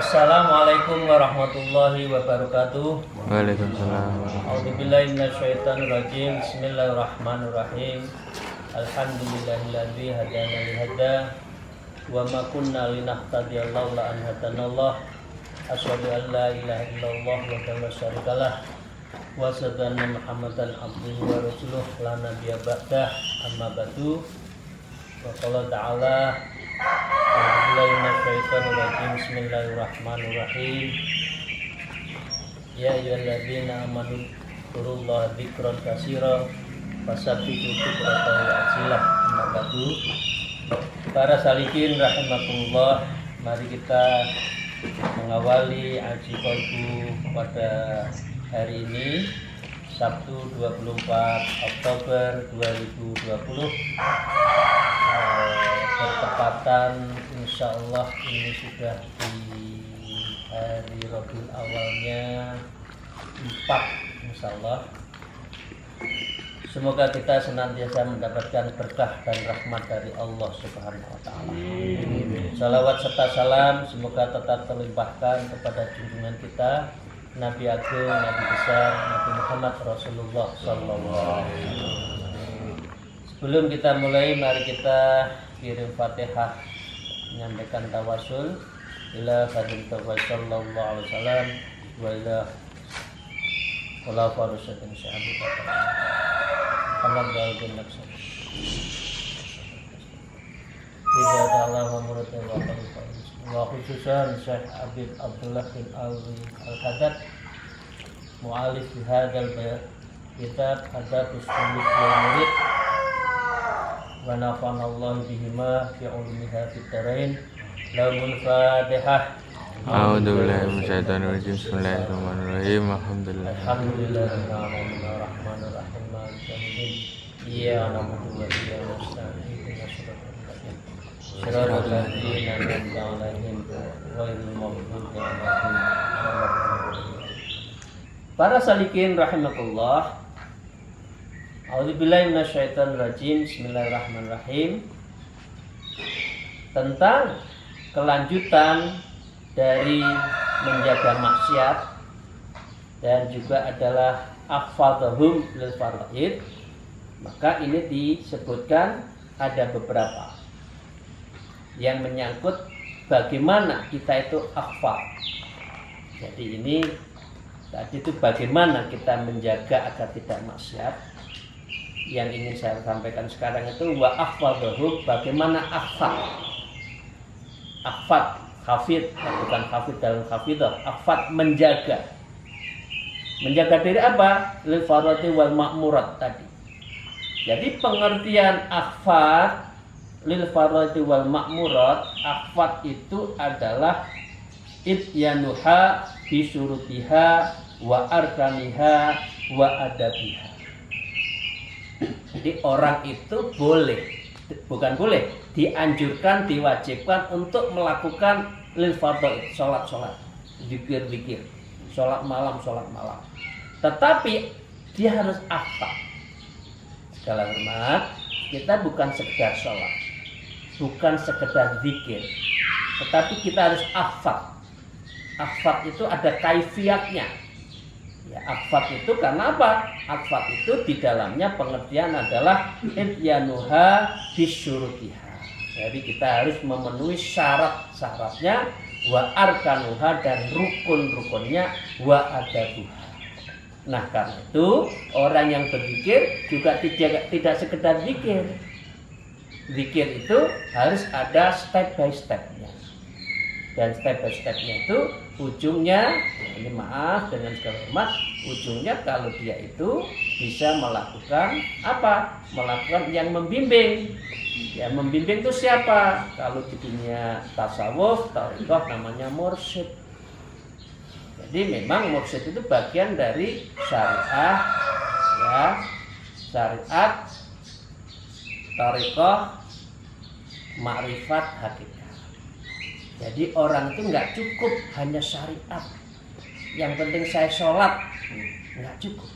Assalamualaikum warahmatullahi wabarakatuh. Waalaikumsalam. A'udzubillahi minasyaitonirrajim. Bismillahirrahmanirrahim. Alhamdulillahilladzi hadana li hada wa ma kunna linahtadiya laula an hadanallah. Asyhadu an la ilaha illallah wa la syarikalah wa asyhadu anna Muhammadan abduhu wa rasuluh la nabiyya ba'dah. Amma ba'du. Wa qala ta'ala Bismillahirrahmanirrahim. Ya ayyuhalladzina amanu dzkurullaha dzikran katsiran fasabbihu bukratan wa asilah. Para salikin rahimakumullah, mari kita mengawali Aji Qalbu pada hari ini Sabtu 24 Oktober 2020, bertepatan insyaallah ini sudah di hari Rabiul Awalnya 4 insyaallah. Semoga kita senantiasa mendapatkan berkah dan rahmat dari Allah Subhanahu wa taala. Salawat serta salam semoga tetap terlimpahkan kepada junjungan kita Nabi Agung, Nabi besar, Nabi Muhammad Rasulullah sallallahu alaihi wasallam. Sebelum kita mulai, mari kita kirim Fatihah menyampaikan tawasul ila fadilatu sallallahu alaihi wasallam wa ila khulafa rasyidin sahabat. Alhamdulillah bin nafsi. Tidak Allah memurutkan wa khususan Syekh Abid Abdullah bin Al-Haddad mu'alif di hadal kitab Adabus Suluk wal Murid wa nafa'ana Allah bihima fi ulumiha fit darain. Lahul Fatihah. A'udzu billahi minasyaitonir rajim. Bismillahirrahmanirrahim. Alhamdulillahirabbil alamin arrahmanir rahim maliki yaumiddin. Iyyaka na'budu wa iyyaka nasta'in. Shiratal ladzina an'amta 'alaihim ghairil maghdubi 'alaihim waladdallin. Para salikin rahimakumullah. A'udzubillahi minasyaitonir rajim. Bismillahirrahmanirrahim. Tentang kelanjutan dari menjaga maksiat dan juga adalah akhfadhum lil faraid, maka ini disebutkan ada beberapa yang menyangkut bagaimana kita itu akhfad. Jadi ini tadi itu bagaimana kita menjaga agar tidak maksiat. Yang ingin saya sampaikan sekarang itu wa akhfadhum, bagaimana akhfad. Akhfad, hafid, bukan hafid dalam hafidah. Akhfad menjaga. Menjaga diri apa? Lil farati wal ma'murat tadi. Jadi pengertian akhfad lil farati wal ma'murat, akhfad itu adalah ityanuha bisyurutiha wa arkaniha wa adabiha. Jadi orang itu bukan boleh, dianjurkan, diwajibkan untuk melakukan lil fardhu, sholat, zikir, sholat malam. Tetapi dia harus hafal. Segala hormat, kita bukan sekedar sholat, bukan sekedar zikir, tetapi kita harus hafal. Hafal itu ada kaifiatnya. Ya, akhfad itu karena apa? Akhfad itu di dalamnya pengertian adalah ityanuha bisyurutiha. Jadi kita harus memenuhi syarat-syaratnya, wa arkanuha, dan rukun-rukunnya, wa adabuha. Nah, karena itu orang yang berzikir juga tidak sekedar zikir. Zikir itu harus ada step by stepnya. Dan step by stepnya itu ujungnya, ini maaf dengan segala hormat, ujungnya kalau dia itu bisa melakukan apa? Melakukan yang membimbing. Yang membimbing itu siapa? Kalau di dunia tasawuf, thariqah namanya mursyid. Jadi memang mursyid itu bagian dari syariah, ya, syariat, thariqah, ma'rifat, hakikat. Jadi orang itu nggak cukup hanya syariat. Yang penting saya sholat, nggak cukup.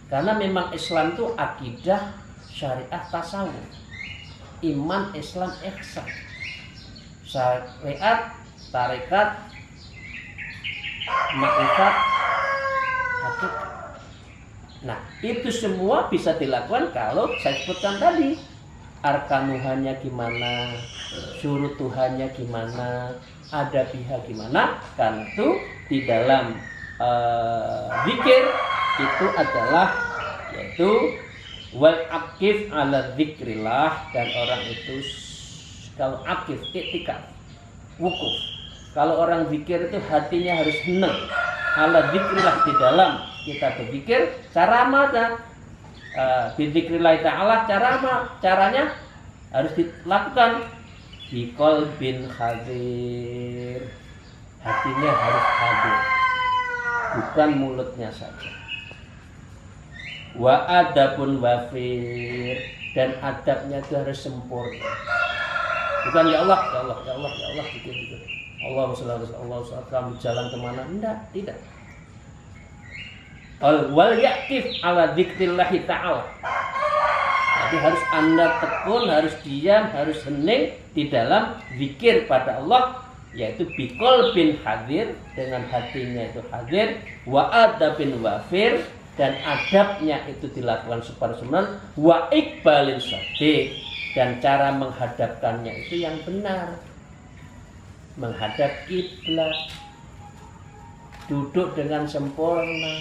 Karena memang Islam itu akidah, syariat, tasawuf. Iman, Islam, ihsan. Syariat, tarekat, ma'rifat, hakikat. Nah, itu semua bisa dilakukan kalau saya sebutkan tadi. Arkanuhannya gimana, syurutuhannya gimana, adabiha gimana. Karena itu di dalam zikir itu adalah yaitu wal akif ala zikrillah, dan orang itu kalau akif iktikaf wukuf, kalau orang zikir itu hatinya harus henang ala zikrillah, di dalam kita berzikir. Cara mana? Bizikrillah ta'ala, caranya harus dilakukan biqalbin hadir, hatinya harus hadir, bukan mulutnya saja. Wa adabun wafir, dan adabnya itu harus sempurna, bukan ya Allah, ya Allah, ya Allah, ya Allah gitu. Allah selalu kamu jalan kemana? Tidak. Wal yakif ala dzikrillahi ta'ala. Jadi harus Anda tekun, harus diam, harus hening di dalam zikir pada Allah, yaitu biqalbin hadir, dengan hatinya itu hadir, wa adabin wafir, dan adabnya itu dilakukan sepersunan, wa iqbalin shadiq, dan cara menghadapkannya itu yang benar, menghadap kiblat, duduk dengan sempurna,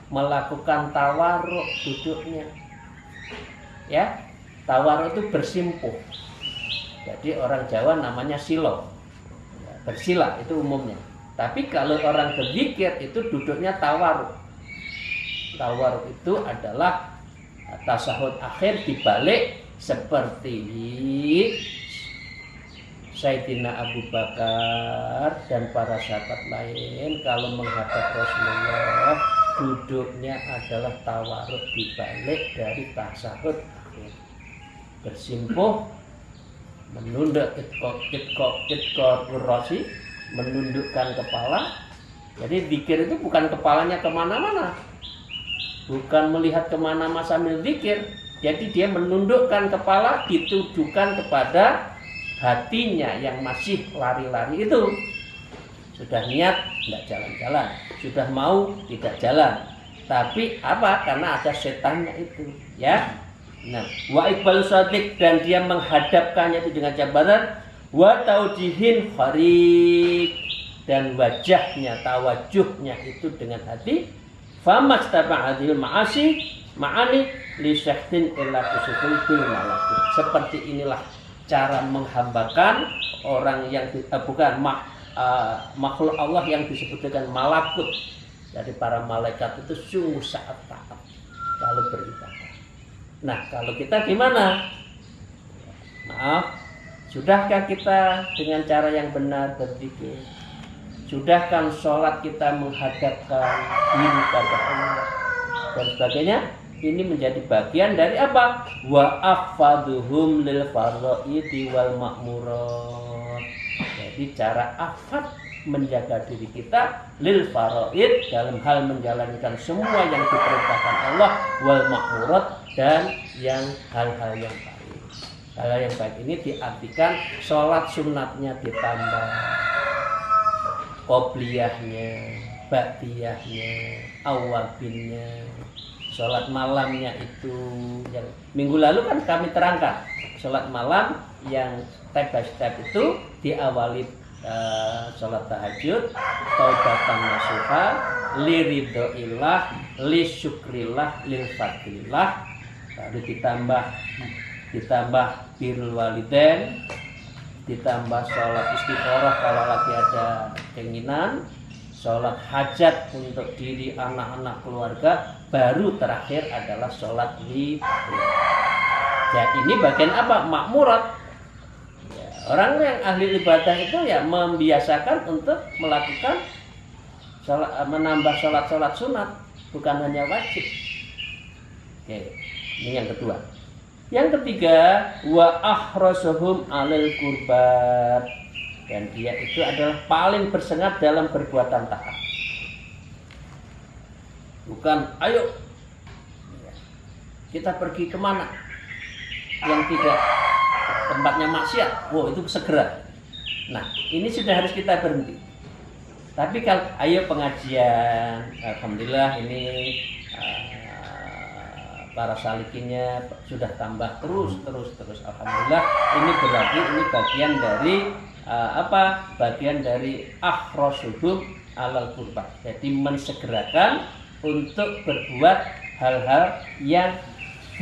melakukan tawarruk duduknya, ya. Tawarruk itu bersimpuh. Jadi orang Jawa namanya silo, bersila itu umumnya. Tapi kalau orang berzikir itu duduknya tawarruk. Tawarruk itu adalah tasahud akhir dibalik seperti Sayyidina Abu Bakar dan para sahabat lain kalau menghadap Rasulullah, duduknya adalah tawarruk dibalik dari tasahud akhir. Bersimpuh, menunduk itkor kurrosi, menundukkan kepala. Jadi zikir itu bukan kepalanya kemana-mana, bukan melihat kemana-mana sambil zikir. Jadi dia menundukkan kepala, ditujukan kepada hatinya yang masih lari-lari itu. Sudah niat tidak jalan-jalan, sudah mau tidak jalan, tapi apa? Karena ada setannya itu, ya. Nah, wa iqbal shadiq, dan dia menghadapkannya itu dengan jabatan, wa taujihin khariq, dan wajahnya, tawajuhnya itu dengan hati. Famastaba'adil ma'ani li syahtin illa kusufil bil malakut. Seperti inilah cara menghambakan orang yang makhluk Allah yang disebut dengan malakut. Dari para malaikat itu sungguh sangat taat kalau beribadah. Nah, kalau kita gimana? Maaf, sudahkah kita dengan cara yang benar berzikir? Sudahkah sholat kita menghadapkan diri pada Allah dan sebagainya? Ini menjadi bagian dari apa? Wa ahfaduhum lil faraidi wal ma'murat. Jadi cara afad menjaga diri kita lil faraid, dalam hal menjalankan semua yang diperintahkan Allah, wal ma'murat, dan yang hal-hal yang baik. Hal yang baik ini diartikan sholat sunatnya ditambah, qobliyahnya, ba'diyahnya, awabinnya. Sholat malamnya itu yang minggu lalu kan kami terangkan, sholat malam yang step by step itu diawali sholat tahajud, taubatan nasuha, liridhoillah, li syukrillah, lil fadlillah, lalu ditambah birrul walidain, ditambah sholat istikharah kalau lagi ada keinginan, sholat hajat untuk diri, anak-anak, keluarga, baru terakhir adalah sholat witir. Jadi ini bagian apa? Makmurat. Ya, orang yang ahli ibadah itu ya membiasakan untuk melakukan sholat, menambah sholat sunat, bukan hanya wajib. Oke, ini yang kedua. Yang ketiga, wa ahrasuhum alal qurbat, dan dia itu adalah paling bersemangat dalam perbuatan taat. Bukan, ayo kita pergi kemana yang tidak tempatnya maksiat, wow itu segera. Nah, ini sudah harus kita berhenti. Tapi kalau ayo pengajian, alhamdulillah ini para salikinnya sudah tambah terus. Alhamdulillah, ini berarti ini bagian dari bagian dari akhrosuhum alal qurba. Jadi mensegerakan untuk berbuat hal-hal yang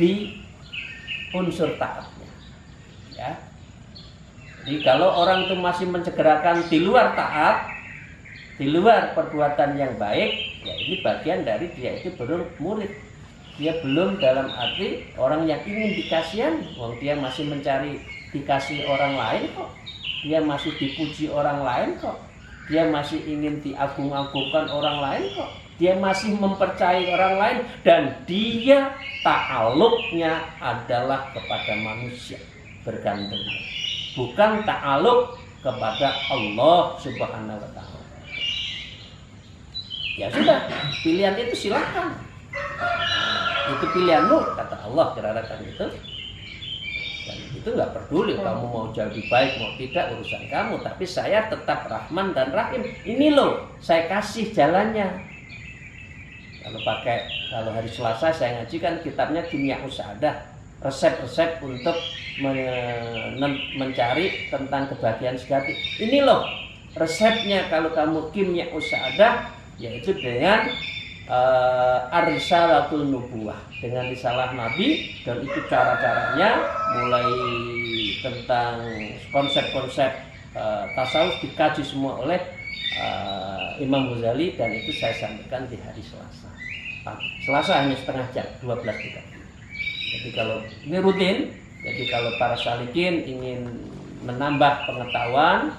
di unsur taatnya. Ya. Jadi kalau orang itu masih menyegerakan di luar taat, di luar perbuatan yang baik, ya ini bagian dari dia itu belum murid. Dia belum dalam arti orang yang ingin dikasihani, dia masih mencari dikasih orang lain kok. Dia masih dipuji orang lain kok. Dia masih ingin diagung-agungkan orang lain kok. Dia masih mempercayai orang lain dan dia ta'aluknya adalah kepada manusia, bergantung. Bukan ta'aluk kepada Allah Subhanahu wa taala. Ya sudah, pilihan itu silakan. Itu pilihanmu, kata Allah, kira-kira itu. Dan itu nggak peduli kamu mau jadi baik mau tidak, urusan kamu. Tapi saya tetap Rahman dan Rahim. Ini loh, saya kasih jalannya. Kalau hari Selasa saya ngajikan kitabnya Kimya Usahadah, resep-resep untuk mencari tentang kebahagiaan sejati. Ini loh resepnya kalau kamu Kimya Usahadah, yaitu dengan Ar-Risalatul Nubuwah, dengan risalah Nabi, dan itu cara-caranya mulai tentang konsep-konsep tasawuf dikaji semua oleh Imam Ghazali, dan itu saya sampaikan di hari Selasa. Selasa hanya setengah jam, 12.30. Jadi kalau ini rutin, jadi kalau para salikin ingin menambah pengetahuan,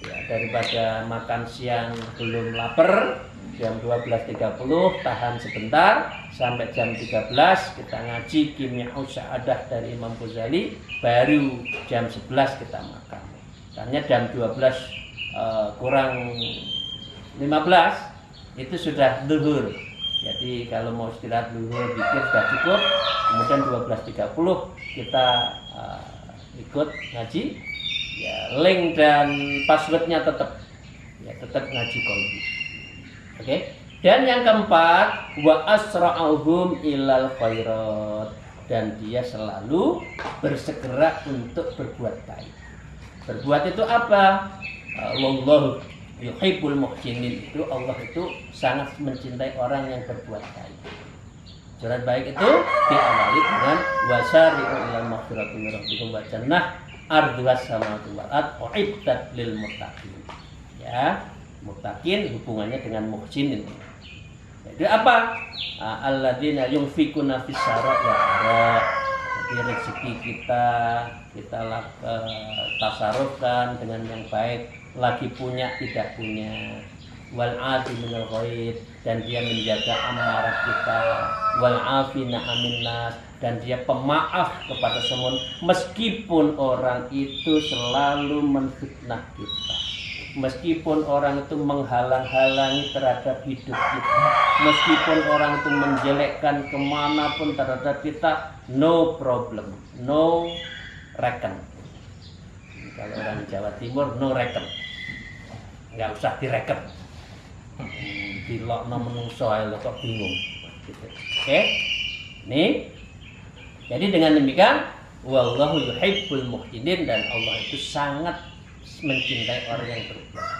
ya, daripada makan siang belum lapar, jam 12.30 tahan sebentar sampai jam 13 kita ngaji Kimya Usahadah dari Imam Ghazali, baru jam 11 kita makan. Karena jam 12 kurang 15 itu sudah zuhur. Jadi kalau mau istirahat zuhur dikit sudah cukup. Kemudian 12.30 kita ikut ngaji. Ya, link dan passwordnya tetap ngaji kolbi. Oke. Dan yang keempat, wa asra'uhum ilal khairat, dan dia selalu bersegera untuk berbuat baik. Berbuat itu apa? Wallahu yuhibbul muhsinin, itu Allah itu sangat mencintai orang yang berbuat baik. Berbuat baik itu diawali dengan wasari'u ilal maghfirati min rabbikum wa jannah arduhas samawati wal ardh uiddat lil muttaqin. Ya, muttaqin hubungannya dengan muhsinin. Jadi apa? Alladzina yunfikuna fis sarai wa dharra. Jadi rezeki kita tasarufkan dengan yang baik, lagi punya tidak punya. Wal afi minal ghaid, dan dia menjaga amarah kita. Wal afina amin nas, dan dia pemaaf kepada semua meskipun orang itu selalu menfitnah kita. Meskipun orang itu menghalang-halangi terhadap hidup kita, meskipun orang itu menjelekkan kemanapun terhadap kita, no problem, no reckon. Kalau orang Jawa Timur, no reckon, nggak usah direken. Dilokno menungso ae kok bingung. Gitu. Oke, nih. Jadi dengan demikian, wallahu yuhibbul muhsinin, dan Allah itu sangat mencintai orang yang berbuat.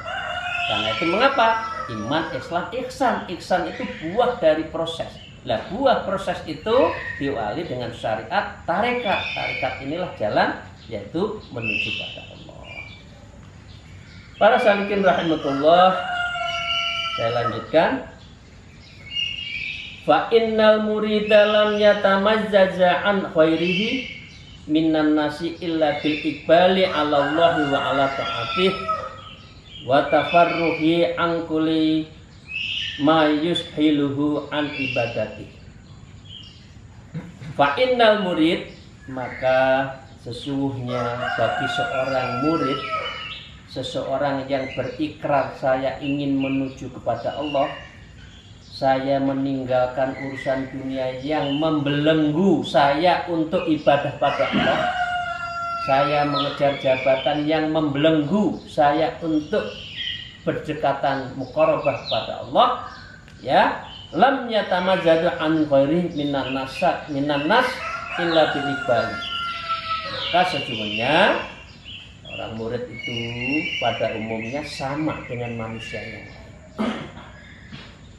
Karena itu mengapa? Iman, Islam, ihsan. Ihsan itu buah dari proses. Lah buah proses itu diawali dengan syariat, tarekat. Tarekat inilah jalan, yaitu menuju pada Allah. Para salikin rahimakumullah, saya lanjutkan. Fa innal murida lam yatamazzaza an khairihi minan nasi illa bil iqbali ala Allah wa ala ta'atih wa tafarruhi an kulli ma yushiluhu an ibadati. Fa innal murid, maka sesungguhnya bagi seorang murid, seseorang yang berikrar saya ingin menuju kepada Allah, saya meninggalkan urusan dunia yang membelenggu saya untuk ibadah pada Allah. Saya mengejar jabatan yang membelenggu saya untuk berdekatan muqarabah pada Allah, ya, lam yatamazadu an ghairi minan nas illa bil iqbal. Maka sesungguhnya orang murid itu pada umumnya sama dengan manusia yang lain.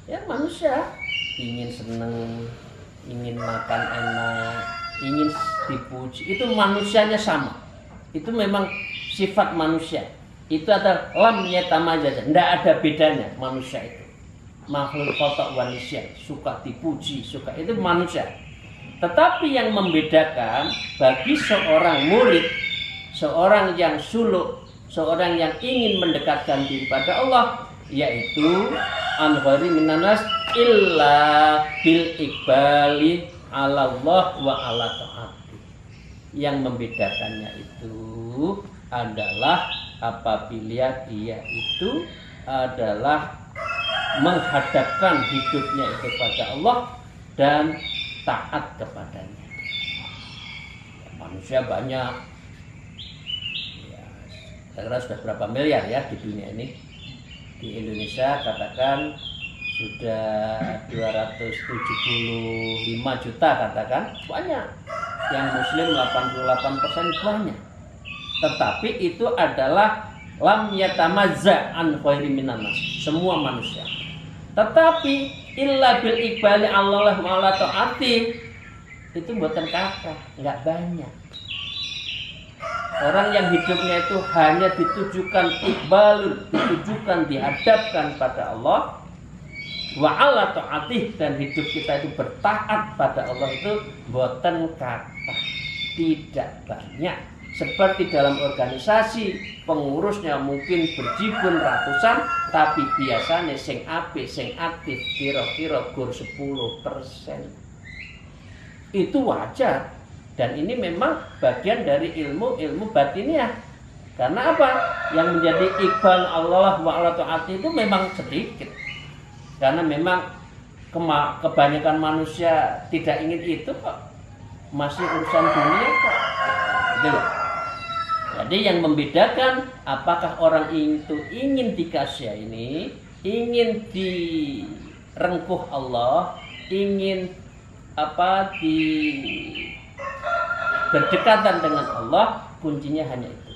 Ya, manusia ingin senang, ingin makan enak, ingin dipuji, itu manusianya sama. Itu memang sifat manusia. Itu adalah lam yatamazad, tidak ada bedanya manusia itu. Makhluk kotak manusia, suka dipuji, suka, itu manusia. Tetapi yang membedakan bagi seorang murid, seorang yang suluk, seorang yang ingin mendekatkan diri pada Allah, yaitu an ghairi minan nas illa bil iqbali ala Allah wa ala ta'ati. Yang membedakannya itu adalah apabila dia itu adalah menghadapkan hidupnya itu pada Allah dan taat kepadanya. Manusia banyak, ya, saya kira sudah berapa miliar ya di dunia ini. Di Indonesia katakan sudah 275 juta, katakan banyak. Yang Muslim 88% banyak. Tetapi itu adalah lam yatamazza an ghairi minan nas, semua manusia. Tetapi illa bil iqbali Allah wa ala taati, itu buatan kata, enggak banyak. Orang yang hidupnya itu hanya ditujukan iqbal, ditujukan dihadapkan pada Allah wa ala taati, dan hidup kita itu bertaat pada Allah, itu buatan kata, tidak banyak. Seperti dalam organisasi, pengurusnya mungkin berjibun ratusan, tapi biasanya sing apik, sing aktif kira-kira gur 10%. Itu wajar, dan ini memang bagian dari ilmu batiniah. Karena apa? Yang menjadi iqbal Allah wa ala taati itu memang sedikit. Karena memang kebanyakan manusia tidak ingin itu kok. Masih urusan dunia kok. Gitu loh. Jadi yang membedakan apakah orang itu ingin dikasihani, ingin direngkuh Allah, ingin berdekatan dengan Allah, kuncinya hanya itu.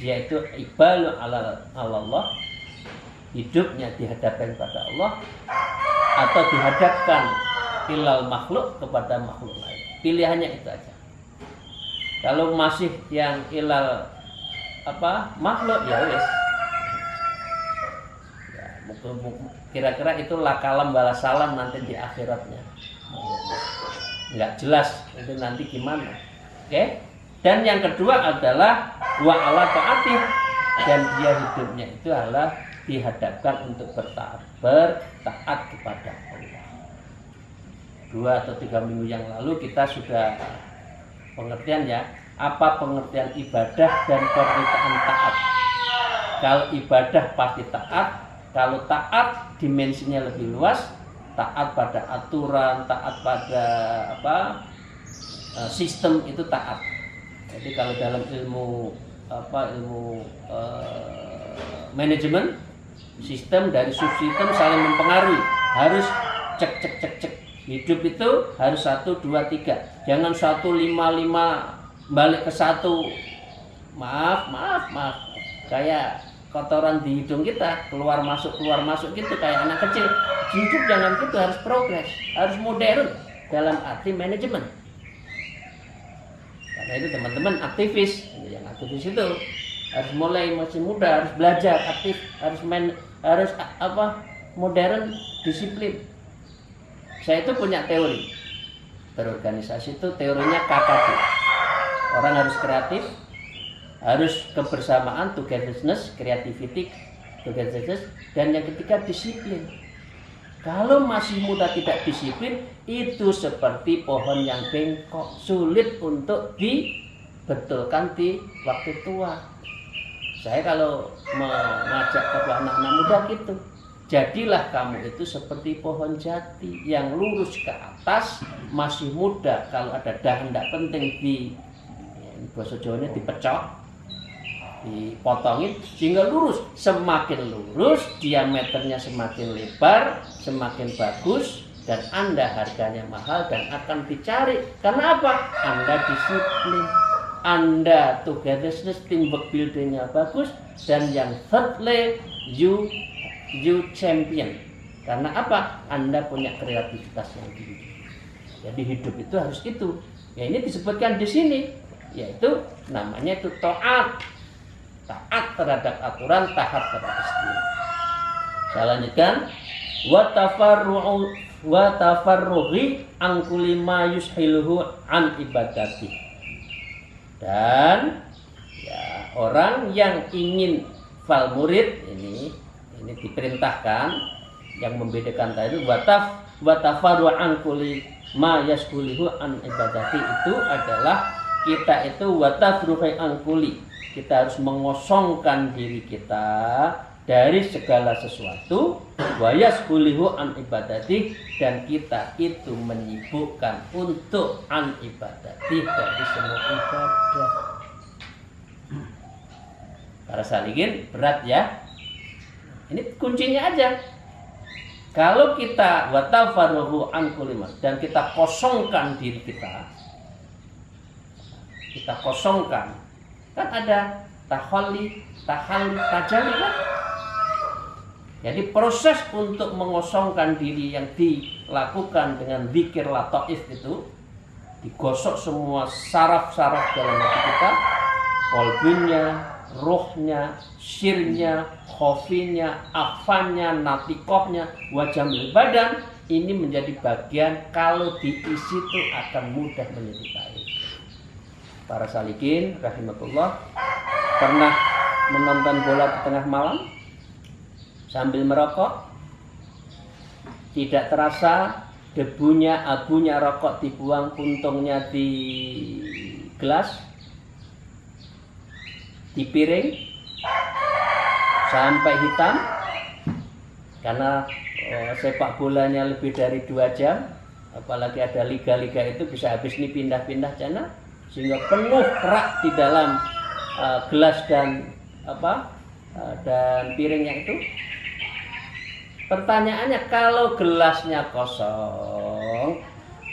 Dia itu iqbalu ala Allah, hidupnya dihadapkan pada Allah, atau dihadapkan ilal makhluk, kepada makhluk lain. Pilihannya itu aja. Kalau masih yang ilal makhluk, ya wes. Ya, kira-kira itu lakalam balas salam nanti di akhiratnya. Nggak jelas itu nanti gimana. Oke? Dan yang kedua adalah wa ala taati, dan dia hidupnya itu adalah dihadapkan untuk bertaat kepada Allah. 2 atau 3 minggu yang lalu kita sudah pengertian ya, apa pengertian ibadah dan permintaan taat. Kalau ibadah pasti taat, kalau taat dimensinya lebih luas, taat pada aturan, taat pada sistem, itu taat. Jadi kalau dalam ilmu manajemen, sistem dari subsistem saling mempengaruhi, harus cek. Hidup itu harus 1, 2, 3. Jangan 1, 5, 5 balik ke 1. Maaf. Kayak kotoran di hidung kita, keluar masuk gitu, kayak anak kecil. Hidup jangan gitu, harus progres, harus modern dalam arti manajemen. Karena itu teman-teman aktivis, yang aktivis itu harus mulai masih muda, harus belajar aktif, harus modern, disiplin. Saya itu punya teori berorganisasi, itu teorinya KKD. Orang harus kreatif, harus kebersamaan, togetherness, creativity, togetherness, dan yang ketiga disiplin. Kalau masih muda tidak disiplin, itu seperti pohon yang bengkok, sulit untuk dibetulkan di waktu tua. Saya kalau mengajak kepada anak-anak muda gitu, jadilah kamu itu seperti pohon jati yang lurus ke atas, masih muda. Kalau ada dahan tidak penting bahasa Jawanya dipecok, dipotongin sehingga lurus. Semakin lurus, diameternya semakin lebar, semakin bagus, dan Anda harganya mahal dan akan dicari. Karena apa? Anda disiplin, Anda togetherness, teamwork buildingnya bagus, dan yang thirdly, you champion. Karena apa? Anda punya kreativitas yang tinggi. Jadi hidup itu harus itu. Ya ini disebutkan di sini, yaitu namanya itu taat terhadap aturan, taat terhadap istilah. Saya lanjutkan. Wa tafarrughi an kulli ma yushiluhu an ibadati. Dan ya, orang yang ingin fal murid ini diperintahkan, yang membedakan tadi wa tafarru an kulli ma yashulihu an ibadati itu adalah kita itu wa tafruhi an kulli, kita harus mengosongkan diri kita dari segala sesuatu, wa yashulihu an ibadati, dan kita itu menyibukkan untuk an ibadati, dari semua ibadah. Para salikin berat ya. Ini kuncinya aja. Kalau kita wa tafarruhu an kulli ma, dan kita kosongkan diri kita kosongkan. Kan ada tahalli, tajalli kan? Jadi proses untuk mengosongkan diri yang dilakukan dengan zikir lataif itu, digosok semua saraf-saraf dalam hati kita, kolbunya, ruhnya, sirnya, khofinya, afannya, natikohnya, wajamil badan. Ini menjadi bagian, kalau diisi itu akan mudah menjadi baik. Para salikin rahimakumullah, pernah menonton bola di tengah malam sambil merokok, tidak terasa debunya, abunya rokok dibuang, puntungnya di gelas, di piring sampai hitam karena sepak bolanya lebih dari 2 jam, apalagi ada liga-liga itu bisa habis nih pindah-pindah channel, sehingga penuh kerak di dalam gelas dan dan piringnya itu. Pertanyaannya, kalau gelasnya kosong,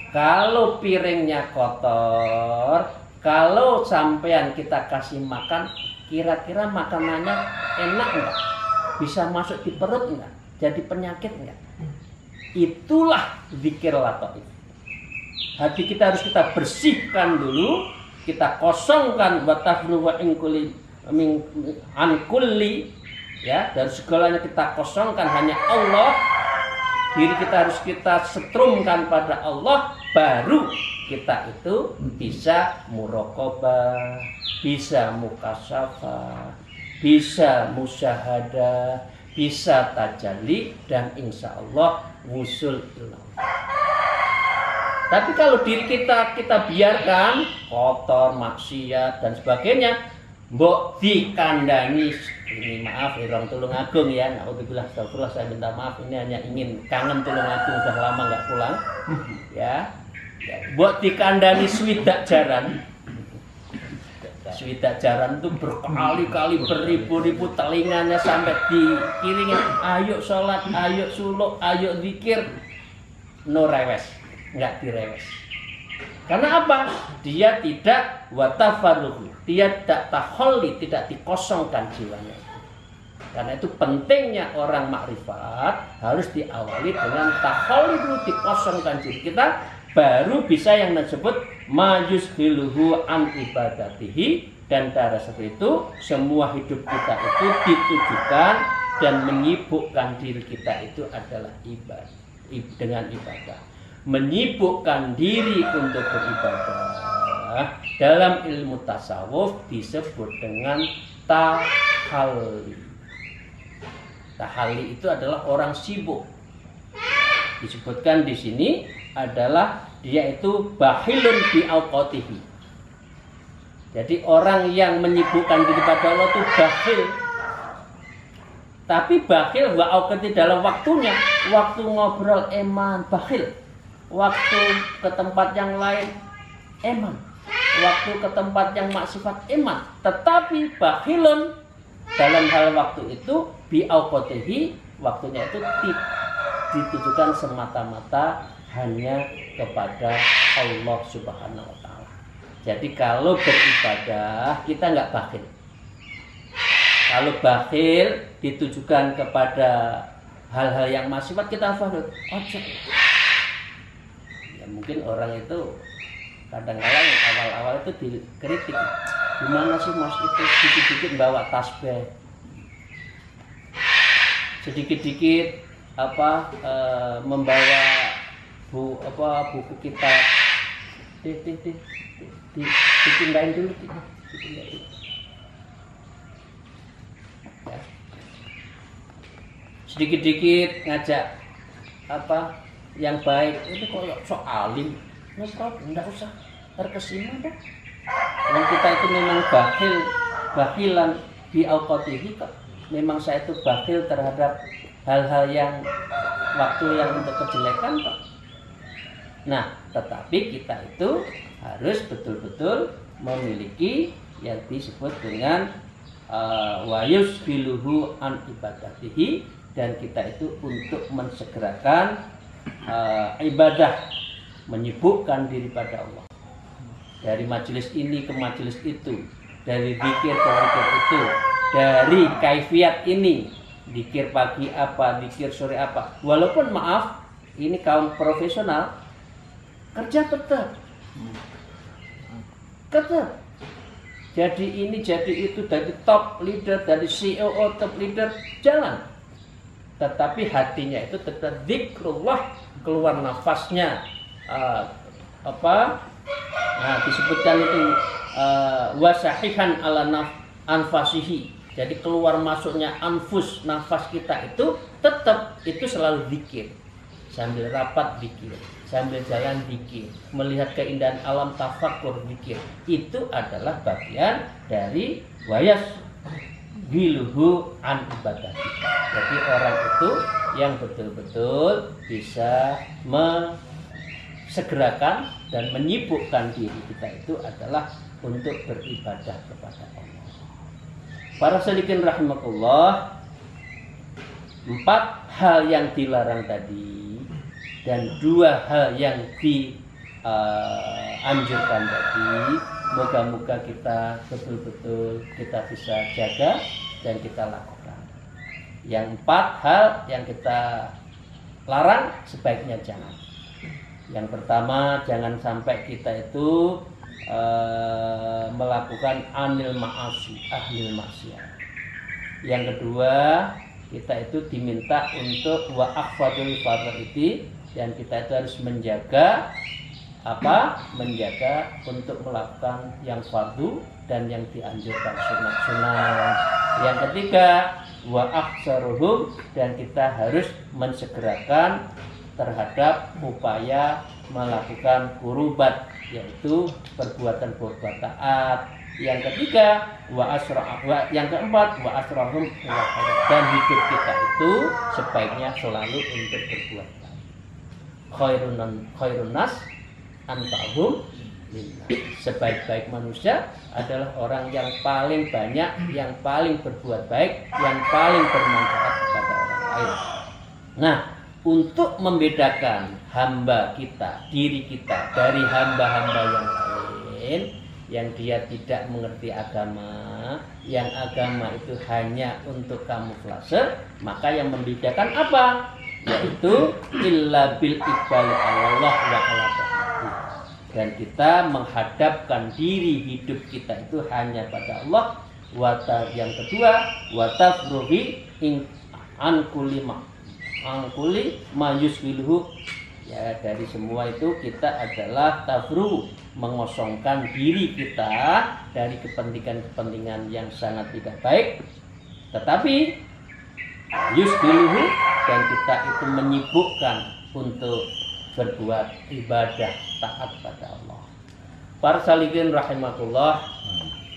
kalau piringnya kotor, kalau sampean kita kasih makan, kira-kira makanannya enak enggak? Bisa masuk di perut enggak? Jadi penyakit enggak? Itulah zikir lataif. Hati kita harus kita bersihkan dulu, kita kosongkan wa tafruhu an kulli, ya, dari segalanya kita kosongkan, hanya Allah. Diri kita harus kita setrumkan pada Allah, baru kita itu bisa muraqabah, bisa mukasyafah, bisa musyahadah, bisa tajalli, dan insya Allah wusul ilallah. Tapi kalau diri kita biarkan kotor, maksiat dan sebagainya, mbok dikandani, ini maaf orang Tulungagung ya, naudzubillah, astagfirullah, saya minta maaf, ini hanya ingin kangen Tulungagung, udah lama nggak pulang ya. Mbok dikandani swidak jaran. Swidak jaran itu berkali-kali, beribu-ribu telinganya sampai dikiringin, ayo sholat, ayo suluk, ayo zikir, no rewes, nggak direwes. Karena apa? Dia tidak watafaruhu, dia tidak taholli, tidak dikosongkan jiwanya. Karena itu pentingnya orang makrifat harus diawali dengan taholli dulu, dikosongkan diri kita, baru bisa yang disebut majus hiluhu an ibadatihi. Dan dari seperti itu semua hidup kita itu ditujukan dan menyibukkan diri kita itu adalah ibadah, dengan ibadah. Menyibukkan diri untuk beribadah dalam ilmu tasawuf disebut dengan tahalli. Tahalli itu adalah orang sibuk. Disebutkan di sini adalah dia itu bakhilun bi auqatihi. Jadi orang yang menyibukkan diri pada Allah itu bakhil. Tapi bakhil wa auqati dalam waktunya. Waktu ngobrol eman, bakhil. Waktu ke tempat yang lain, eman. waktu ke tempat yang maksifat iman, tetapi bakhilun dalam hal waktu itu biauqatihi, waktunya itu ditujukan semata-mata hanya kepada Allah Subhanahu wa taala. Jadi kalau beribadah kita nggak bakhil. Kalau bakhil ditujukan kepada hal-hal yang maksifat kita bakhil. Ya mungkin orang itu kadang-kadang awal-awal itu dikritik. Gimana sih Mas itu sedikit-sedikit bawa tasbih, sedikit-sedikit membawa buku kita dipindahin dulu ya. Sedikit-sedikit ngajak yang baik itu kalau sok alim enggak usah terkesima dah. Dan kita itu memang bakhilan di auqatihi kok. Memang saya itu bakhil terhadap hal-hal yang waktu yang untuk kejelekan kok. Nah, tetapi kita itu harus betul-betul memiliki yang disebut dengan wayusbiluhu an ibadatihi, dan kita itu untuk mensegerakan ibadah, menyibukkan diri pada Allah. Dari majelis ini ke majelis itu, dari zikir ke zikir itu, dari kaifiat ini, zikir pagi apa, zikir sore apa. Walaupun maaf, ini kaum profesional kerja tetap. Jadi ini, jadi itu, dari top leader, dari CEO top leader, jalan. Tetapi hatinya itu tetap zikrullah, keluar nafasnya nah disebutkan itu wasahihan ala anfasihi. Jadi keluar masuknya anfus, nafas kita itu tetap itu selalu zikir. Sambil rapat zikir, sambil jalan zikir, melihat keindahan alam tafakkur zikir. Itu adalah bagian dari wayas giluhu an ibadah. Jadi orang itu yang betul-betul bisa segerakan dan menyibukkan diri kita itu adalah untuk beribadah kepada Allah. Para salikin rahimakumullah, 4 hal yang dilarang tadi dan 2 hal yang dianjurkan tadi, moga-moga kita betul-betul kita bisa jaga dan kita lakukan. Yang 4 hal yang kita larang sebaiknya jangan. Yang pertama, jangan sampai kita itu melakukan anil ma'asi, ahlil maksiat. Yang kedua, kita itu diminta untuk wa akhfadul faraidi, dan kita itu harus menjaga menjaga untuk melakukan yang fardu dan yang dianjurkan sunat-sunat. Yang ketiga, wa akhsaruhum, dan kita harus mensegerakan terhadap upaya melakukan kurubat, yaitu perbuatan taat. Yang ketiga, yang keempat, wa asrahum, dan hidup kita itu sebaiknya selalu untuk berbuat baik. Khairun nas anfa'uhum lillah. Sebaik-baik manusia adalah orang yang paling banyak, yang paling berbuat baik, yang paling bermanfaat kepada orang lain. Nah, untuk membedakan hamba kita, diri kita dari hamba-hamba yang lain, yang dia tidak mengerti agama, yang agama itu hanya untuk kamuflase, maka yang membedakan apa? Yaitu illa bil iqbali Allah wa ala ta'ala. Dan kita menghadapkan diri hidup kita itu hanya pada Allah. Yang kedua, wa tafruhi an kulli mayus wilhu, ya, dari semua itu kita adalah tafru, mengosongkan diri kita dari kepentingan-kepentingan yang sangat tidak baik, tetapi yusbiluhu, dan kita itu menyibukkan untuk berbuat ibadah taat pada Allah. Para salikin rahimakumullah,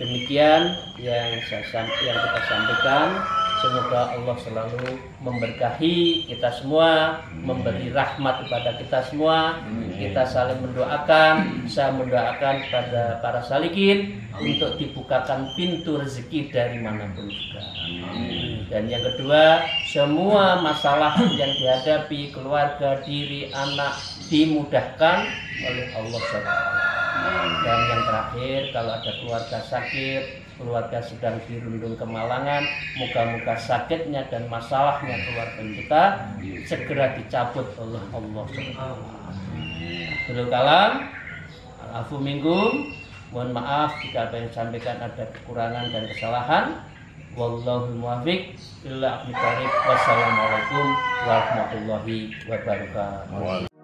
demikian yang kita sampaikan. Semoga Allah selalu memberkahi kita semua, memberi rahmat kepada kita semua. Kita saling mendoakan, saya mendoakan pada para salikin untuk dibukakan pintu rezeki dari manapun juga. Dan yang kedua, semua masalah yang dihadapi keluarga, diri, anak dimudahkan oleh Allah SWT. Dan yang terakhir, kalau ada keluarga sakit, keluarga sedang dirundung kemalangan, moga-moga sakitnya dan masalahnya keluarga kita segera dicabut oleh Allah SWT. Akhirul kalam, al-afu minkum. Mohon maaf jika apa yang disampaikan ada kekurangan dan kesalahan. Wallahul muwaffiq ila aqwamit thoriq. Wassalamualaikum warahmatullahi wabarakatuh.